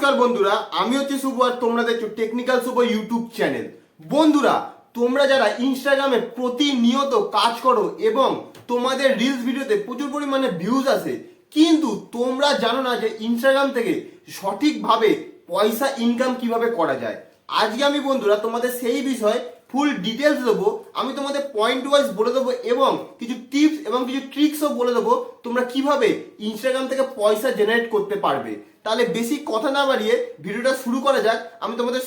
নমস্কার বন্ধুরা, আমি হচ্ছি শুভ আর তোমরা দেখছো টেকনিক্যাল শুভ ইউটিউব চ্যানেল। বন্ধুরা, তোমরা যারা ইনস্টাগ্রামে প্রতিনিয়ত কাজ করো এবং তোমাদের রিলস ভিডিওতে প্রচুর পরিমাণে ভিউজ আসে, কিন্তু তোমরা জানো না যে ইনস্টাগ্রাম থেকে সঠিকভাবে পয়সা ইনকাম কিভাবে করা যায়। আজকে আমি বন্ধুরা তোমাদের সেই বিষয়ে ফুল ডিটেলস দেবো। আমি তোমাদের পয়েন্ট ওয়াইজ বলে দেবো এবং কিছু টিপস এবং কিছু ট্রিক্সও বলে দেবো তোমরা কিভাবে ইনস্টাগ্রাম থেকে পয়সা জেনারেট করতে পারবে। তাহলে বেশি কথা না বাড়িয়ে ভিডিওটা শুরু করা যাক। আমি তোমাদের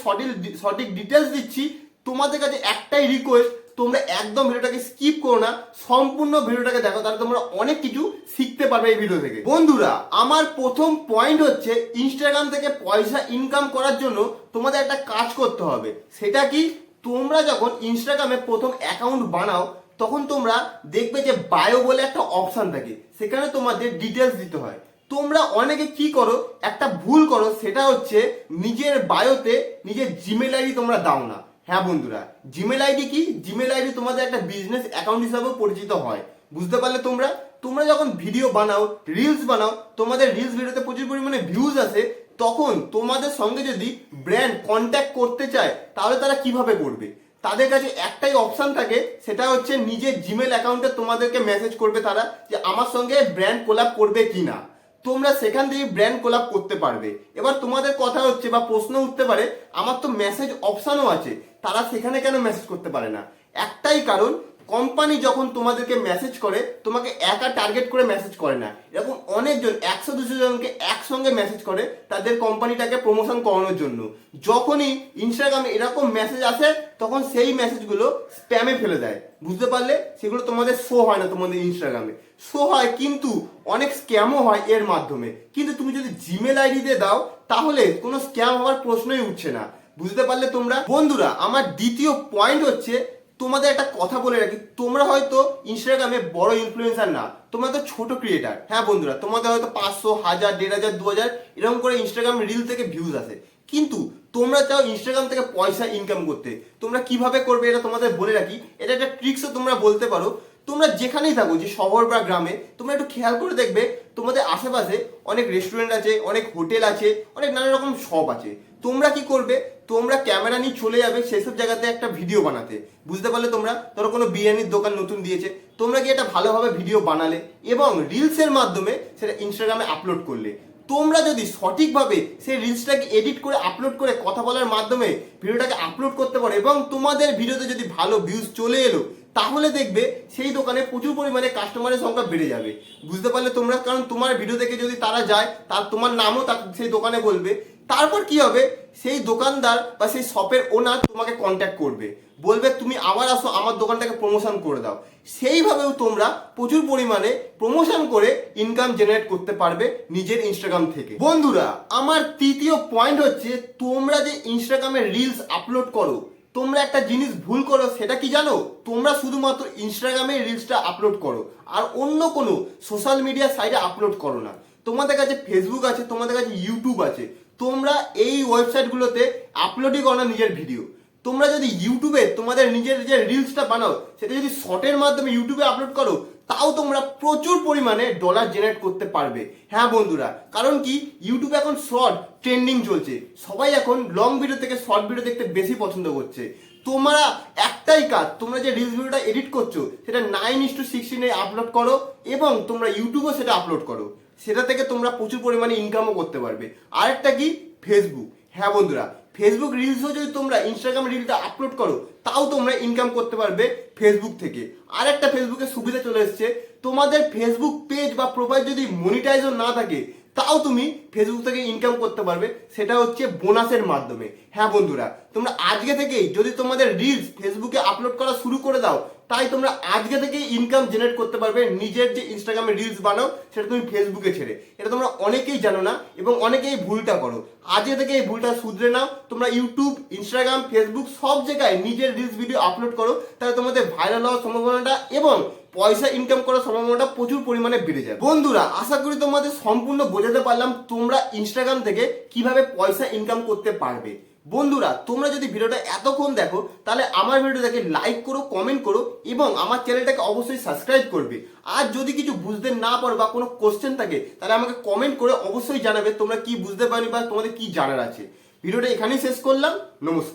সঠিক ডিটেলস দিচ্ছি। তোমাদের কাছে একটাই রিকোয়েস্ট, তোমরা একদম ভিডিওটাকে স্কিপ করো না, সম্পূর্ণ ভিডিওটাকে দেখো, তাহলে তোমরা অনেক কিছু শিখতে পারবে এই ভিডিও থেকে। বন্ধুরা, আমার প্রথম পয়েন্ট হচ্ছে ইনস্টাগ্রাম থেকে পয়সা ইনকাম করার জন্য তোমাদের একটা কাজ করতে হবে। সেটা কি, তোমরা যখন ইনস্টাগ্রামে প্রথম অ্যাকাউন্ট বানাও তখন তোমরা দেখবে যে বায়ো বলে একটা অপশন থাকে, সেখানে তোমাদের ডিটেলস দিতে হয়। তোমরা অনেকে কি করো, একটা ভুল করো, সেটা হচ্ছে নিজের বায়োতে নিজের জিমেল আইডি তোমরা দাও না। হ্যাঁ বন্ধুরা, জিমেল আইডি কি, জিমেল আইডি তোমাদের একটা বিজনেস অ্যাকাউন্ট হিসাবেও পরিচিত হয়। বুঝতে পারলে তোমরা? তোমরা যখন ভিডিও বানাও, রিলস বানাও, তোমাদের রিলস ভিডিওতে প্রচুর পরিমাণে ভিউজ আসে, তখন তোমাদের সঙ্গে যদি ব্র্যান্ড কন্ট্যাক্ট করতে চায় তাহলে তারা কিভাবে করবে? তাদের কাছে একটাই অপশন থাকে, সেটা হচ্ছে নিজের জিমেল অ্যাকাউন্টে তোমাদেরকে মেসেজ করবে তারা যে আমার সঙ্গে ব্র্যান্ড কোলাপ করবে কিনা। তোমরা সেখান থেকে ব্র্যান্ড কোলাপ করতে পারবে। এবার তোমাদের কথা হচ্ছে বা প্রশ্ন উঠতে পারে, আমার তো মেসেজ অপশনও আছে, তারা সেখানে কেন মেসেজ করতে পারে না? একটাই কারণ, কোম্পানি যখন তোমাদেরকে মেসেজ করে তোমাকে একা টার্গেট করে মেসেজ করে না। এরকম অনেকজন 100-200 জনকে একসঙ্গে মেসেজ করে তাদের কোম্পানিটাকে প্রমোশন করানোর জন্য। যখনই ইনস্টাগ্রামে এরকম মেসেজ আসে তখন সেই মেসেজগুলো স্প্যামে ফেলে দেয়। বুঝতে পারলে? সেগুলো তোমাদের শো হয় না, তোমাদের ইনস্টাগ্রামে শো হয় কিন্তু অনেক স্ক্যামও হয় এর মাধ্যমে। কিন্তু তুমি যদি জিমেল আইডি দিয়ে দাও তাহলে কোনো স্ক্যাম হওয়ার প্রশ্নই উঠছে না। বুঝতে পারলে তোমরা? বন্ধুরা, আমার দ্বিতীয় পয়েন্ট হচ্ছে, তোমাদের একটা কথা বলে রাখি, তোমরা হয়তো ইনস্টাগ্রামে বড় ইনফ্লুয়েন্সার না, তোমরা তো ছোট ক্রিয়েটার। হ্যাঁ বন্ধুরা, তোমাদের হয়তো 500, 1000, 1500, 2000 এরকম করে ইনস্টাগ্রাম রিল থেকে ভিউজ আসে, কিন্তু তোমরা চাও ইনস্টাগ্রাম থেকে পয়সা ইনকাম করতে। তোমরা কিভাবে করবে এটা তোমাদের বলে রাখি, এটা একটা ট্রিক্সও তোমরা বলতে পারো। তোমরা যেখানেই থাকো, যে শহর বা গ্রামে, তোমরা একটু খেয়াল করে দেখবে তোমাদের আশেপাশে অনেক রেস্টুরেন্ট আছে, অনেক হোটেল আছে, অনেক নানা রকম শপ আছে। তোমরা কি করবে, তোমরা ক্যামেরা নিয়ে চলে যাবে সেসব জায়গাতে একটা ভিডিও বানাতে। বুঝতে পারলে তোমরা? ধরো কোনো বিরিয়ানির দোকান নতুন দিয়েছে, তোমরা কি একটা ভালোভাবে ভিডিও বানালে এবং রিলসের মাধ্যমে সেটা ইনস্টাগ্রামে আপলোড করলে। তোমরা যদি সঠিকভাবে সেই রিলসটাকে এডিট করে আপলোড করে কথা বলার মাধ্যমে ভিডিওটাকে আপলোড করতে পারো এবং তোমাদের ভিডিওতে যদি ভালো ভিউজ চলে এলো, তাহলে দেখবে সেই দোকানে প্রচুর পরিমাণে কাস্টমারের সংখ্যা বেড়ে যাবে। বুঝতে পারলে তোমরা? কারণ তোমার ভিডিও দেখে যদি তারা যায়, তার তোমার নামও সেই দোকানে বলবে। তারপর কি হবে, সেই দোকানদার বা সেই শপের ওনার তোমাকে কন্ট্যাক্ট করবে, বলবে তুমি আবার আসো, আমার দোকানটাকে প্রমোশন করে দাও। সেইভাবেও তোমরা প্রচুর পরিমাণে প্রমোশন করে ইনকাম জেনারেট করতে পারবে নিজের ইনস্টাগ্রাম থেকে। বন্ধুরা, আমার তৃতীয় পয়েন্ট হচ্ছে, তোমরা যে ইনস্টাগ্রামে রিলস আপলোড করো, তোমরা একটা জিনিস ভুল করো, সেটা কি জানো? তোমরা শুধুমাত্র ইনস্টাগ্রামে রিলসটা আপলোড করো আর অন্য কোনো সোশ্যাল মিডিয়া সাইটে আপলোড করো না। তোমাদের কাছে ফেসবুক আছে, তোমাদের কাছে ইউটিউব আছে, তোমরা এই ওয়েবসাইটগুলোতে আপলোডই করো না নিজের ভিডিও। তোমরা যদি ইউটিউবে তোমাদের নিজের যে রিলসটা বানাও, সেটা যদি শর্টের মাধ্যমে ইউটিউবে আপলোড করো, তাও তোমরা প্রচুর পরিমাণে ডলার জেনারেট করতে পারবে। হ্যাঁ বন্ধুরা, কারণ কি, ইউটিউবে এখন শর্ট ট্রেন্ডিং চলছে, সবাই এখন লং ভিডিও থেকে শর্ট ভিডিও দেখতে বেশি পছন্দ করছে। তোমরা একটাই কাজ, তোমরা যে রিলস ভিডিওটা এডিট করছো সেটা 9:16 আপলোড করো এবং তোমরা ইউটিউবে সেটা আপলোড করো। সেটা থেকে তোমরা প্রচুর পরিমাণে ইনকামও করতে পারবে। আরেকটা কি, ফেসবুক। হ্যাঁ বন্ধুরা, ফেসবুক রিলসও যদি তোমরা ইনস্টাগ্রাম রিলটা আপলোড করো, তাও তোমরা ইনকাম করতে পারবে ফেসবুক থেকে। আর একটা ফেসবুকের সুবিধা চলে এসছে, তোমাদের ফেসবুক পেজ বা প্রোফাইল যদি মনিটাইজও না থাকে, তাও তুমি ফেসবুক থেকে ইনকাম করতে পারবে, সেটা হচ্ছে বোনাসের মাধ্যমে। হ্যাঁ বন্ধুরা, তোমরা আজকে থেকেই যদি তোমাদের রিলস ফেসবুকে আপলোড করা শুরু করে দাও, তাই তোমরা আজকে থেকেই ইনকাম জেনারেট করতে পারবে। নিজের যে ইনস্টাগ্রামে রিলস বানাও সেটা তুমি ফেসবুকে ছেড়ে। এটা তোমরা অনেকেই জানো না এবং অনেকেই ভুলটা করো। আজকে থেকে এই ভুলটা শুধরে নাও। তোমরা ইউটিউব, ইনস্টাগ্রাম, ফেসবুক সব জায়গায় নিজের রিলস ভিডিও আপলোড করো, তাহলে তোমাদের ভাইরাল হওয়ার সম্ভাবনাটা এবং পয়সা ইনকাম করার সম্ভাবনাটা প্রচুর পরিমাণে বেড়ে যায়। বন্ধুরা, আশা করি তোমাদের সম্পূর্ণ বোঝাতে পারলাম তোমরা ইনস্টাগ্রাম থেকে কিভাবে পয়সা ইনকাম করতে পারবে। বন্ধুরা তোমরা যদি ভিডিওটা এতক্ষণ দেখো তাহলে আমার ভিডিওটাকে লাইক করো, কমেন্ট করো এবং আমার চ্যানেলটাকে অবশ্যই সাবস্ক্রাইব করবে। আর যদি কিছু বুঝতে না পারো বা কোনো কোশ্চেন থাকে তাহলে আমাকে কমেন্ট করে অবশ্যই জানাবে তোমরা কি বুঝতে পারো বা তোমাদের কি জানার আছে। ভিডিওটা এখানেই শেষ করলাম, নমস্কার।